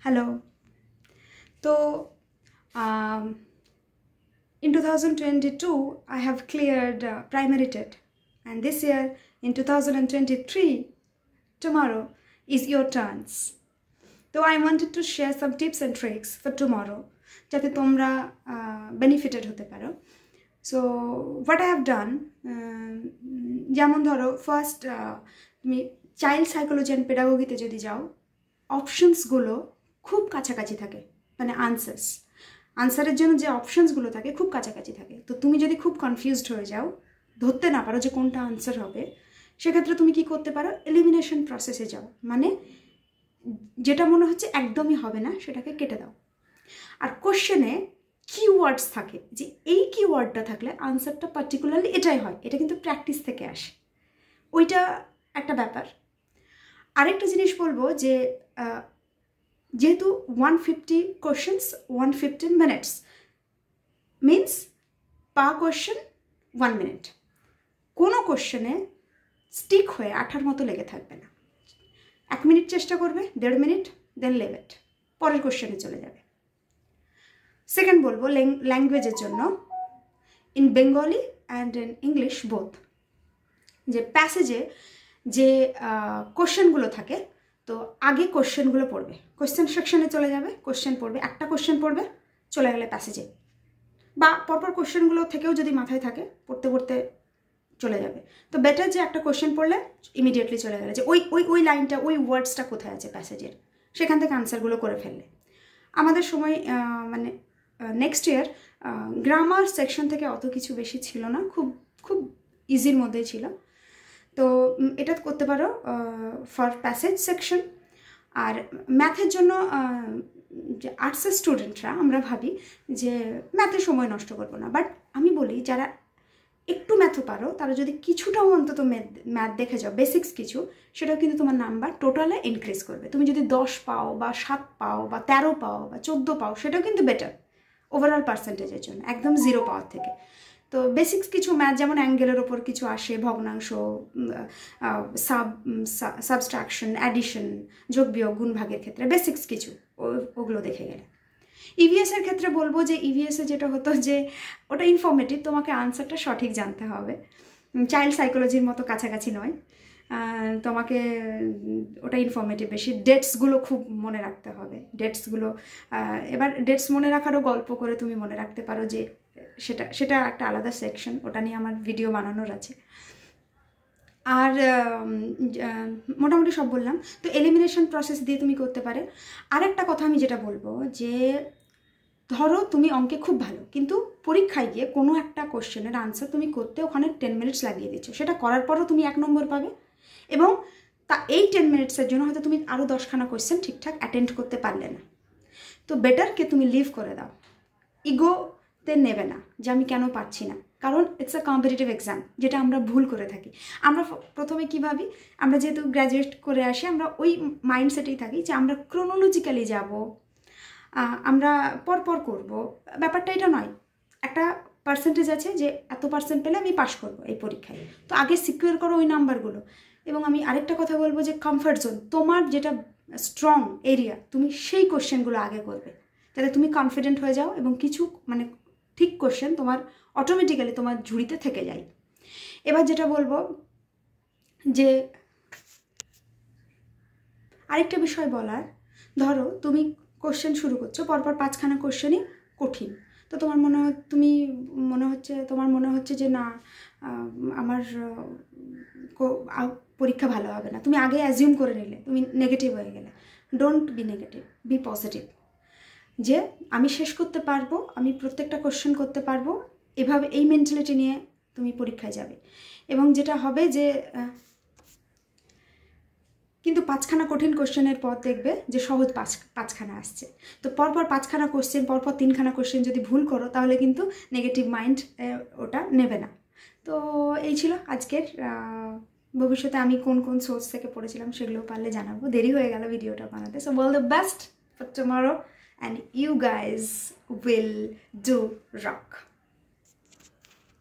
Hello. So, in 2022, I have cleared primary TET, and this year, in 2023, tomorrow is your turns. So, I wanted to share some tips and tricks for tomorrow, যাতে তোমরা benefited হতে পারো. So, what I have done, যেমন ধরো first তুমি child psychology and পেডাগোগিতে যদি যাও, অপশনসগুলো খুব কাছাকাছি থাকে, মানে আনসারের জন্য যে অপশনসগুলো থাকে খুব কাছাকাছি থাকে। তো তুমি যদি খুব কনফিউজড হয়ে যাও, ধরতে না পারো যে কোনটা আনসার হবে, সেক্ষেত্রে তুমি কি করতে পারো, এলিমিনেশন প্রসেসে যাও, মানে যেটা মনে হচ্ছে একদমই হবে না সেটাকে কেটে দাও। আর কোশ্চেনে কিওয়ার্ডস থাকে, যে এই কিওয়ার্ডটা থাকলে আনসারটা পার্টিকুলারলি এটাই হয়, এটা কিন্তু প্র্যাকটিস থেকে আসে, ওইটা একটা ব্যাপার। আরেকটা জিনিস বলবো যে যেহেতু 150 কোশ্চেন্স 115 মিনিটস মিনস পার কোশ্চেন 1 মিনিট, কোনো কোশ্চেনে স্টিক হয়ে আঠার মতো লেগে থাকবে না। 1 মিনিট চেষ্টা করবে, 1.5 মিনিট, দেন লেভ ইট, পরের কোশ্চেনে চলে যাবে। সেকেন্ড বলবো ল্যাঙ্গুয়েজের জন্য, in Bengali and in English both, যে প্যাসেজে যে কোশ্চেনগুলো থাকে, তো আগে কোশ্চেনগুলো পড়বে, কোশ্চেন সেকশনে চলে যাবে, কোশ্চেন পড়বে, একটা কোশ্চেন পড়বে, চলে গেলে প্যাসেজে, বা পরপর কোশ্চেনগুলো থেকেও যদি মাথায় থাকে পড়তে পড়তে চলে যাবে। তো বেটার যে একটা কোশ্চেন পড়লে ইমিডিয়েটলি চলে গেলে যে ওই ওই ওই লাইনটা, ওই ওয়ার্ডসটা কোথায় আছে প্যাসেজের, সেখান থেকে আনসারগুলো করে ফেললে। আমাদের সময় মানে নেক্সট ইয়ার গ্রামার সেকশন থেকে অত কিছু বেশি ছিল না, খুব খুব ইজির মধ্যেই ছিল। তো এটা করতে পারো ফর প্যাসেজ সেকশন। আর ম্যাথের জন্য যে আর্টসের স্টুডেন্টরা আমরা ভাবি যে ম্যাথে সময় নষ্ট করবো না, বাট আমি বলি যারা একটু ম্যাথও পারো তারা যদি কিছুটাও অন্তত ম্যাথ দেখে যাও, বেসিক্স কিছু, সেটাও কিন্তু তোমার নাম্বার টোটালে ইনক্রিজ করবে। তুমি যদি 10 পাও বা 7 পাও বা 13 পাও বা 14 পাও, সেটাও কিন্তু বেটার ওভারঅল পার্সেন্টেজের জন্য, একদম 0 পাওয়ার থেকে। তো বেসিক্স কিছু ম্যাথ, যেমন অ্যাঙ্গেলের ওপর কিছু আসে, ভগ্নাংশ, সাবস্ট্রাকশন, অ্যাডিশন, যোগ বিয়োগ, গুণ ভাগের ক্ষেত্রে বেসিক্স কিছু, ওগুলো দেখে গেলে। ইভিএসের ক্ষেত্রে বলবো যে ইভিএসে যেটা হতো যে ওটা ইনফরমেটিভ, তোমাকে আনসারটা সঠিক জানতে হবে, চাইল্ড সাইকোলজির মতো কাছাকাছি নয়, তোমাকে ওটা ইনফরমেটিভ বেশি। ডেটসগুলো খুব মনে রাখতে হবে, ডেটসগুলো, এবার ডেটস মনে রাখারও গল্প করে তুমি মনে রাখতে পারো, যে সেটা একটা আলাদা সেকশন, ওটা নিয়ে আমার ভিডিও বানানোর আছে। আর মোটামুটি সব বললাম। তো এলিমিনেশন প্রসেস দিয়ে তুমি করতে পারে। আরেকটা কথা আমি যেটা বলবো, যে ধরো তুমি অঙ্কে খুব ভালো, কিন্তু পরীক্ষায় গিয়ে কোনো একটা কোশ্চেনের আনসার তুমি করতে ওখানে 10 মিনিটস লাগিয়ে দিচ্ছ, সেটা করার পরও তুমি 1 নম্বর পাবে, এবং এই 10 মিনিটসের জন্য হয়তো তুমি আরও 10খানা কোশ্চেন ঠিকঠাক অ্যাটেন্ড করতে পারলে না। তো বেটারকে তুমি লিভ করে দাও, ইগোতে নেবে না যে আমি কেন পারছি না, কারণ ইটস আ কম্পিটিটিভ এক্সাম, যেটা আমরা ভুল করে থাকি। আমরা প্রথমে কী ভাবি, আমরা যেহেতু গ্র্যাজুয়েট করে আসি, আমরা ওই মাইন্ডসেটেই থাকি যে আমরা ক্রোনোলজিক্যালি যাব, আমরা পরপর করব। ব্যাপারটা এটা নয়, একটা পার্সেন্টেজ আছে যে এত পার্সেন্ট পেলে আমি পাশ করবো এই পরীক্ষায়, তো আগে সিকিউর করো ওই নাম্বারগুলো। এবং আমি আরেকটা কথা বলবো যে কমফর্ট জোন, তোমার যেটা স্ট্রং এরিয়া, তুমি সেই কোশ্চেনগুলো আগে করবে, যাতে তুমি কনফিডেন্ট হয়ে যাও এবং কিছু মানে ঠিক কোশ্চেন তোমার অটোমেটিক্যালি তোমার ঝুড়িতে থেকে যায়। এবার যেটা বলবো, যে আরেকটা বিষয় বলার, ধরো তুমি কোশ্চেন শুরু করছো, পরপর 5খানা কোশ্চেনই কঠিন, তো তোমার মনে হচ্ছে যে না, আমার পরীক্ষা ভালো হবে না, তুমি আগে অ্যাজিউম করে নিলে, তুমি নেগেটিভ হয়ে গেলে। Don't be negative, be positive, যে আমি শেষ করতে পারবো, আমি প্রত্যেকটা কোশ্চেন করতে পারবো, এভাবে এই মেন্টালিটি নিয়ে তুমি পরীক্ষায় যাবে। এবং যেটা হবে যে কিন্তু 5খানা কঠিন কোশ্চেনের পর দেখবে যে সহজ 5খানা আসছে। তো পরপর 5খানা কোশ্চেন, পরপর 3খানা কোশ্চেন যদি ভুল করো, তাহলে কিন্তু নেগেটিভ মাইন্ড ওটা নেবে না। তো এই ছিল আজকের। ভবিষ্যতে আমি কোন কোন সোর্স থেকে পড়েছিলাম সেগুলো পারলে জানাবো, দেরি হয়ে গেল ভিডিওটা বানাতে। So all the best for tomorrow, and you guys will do rock.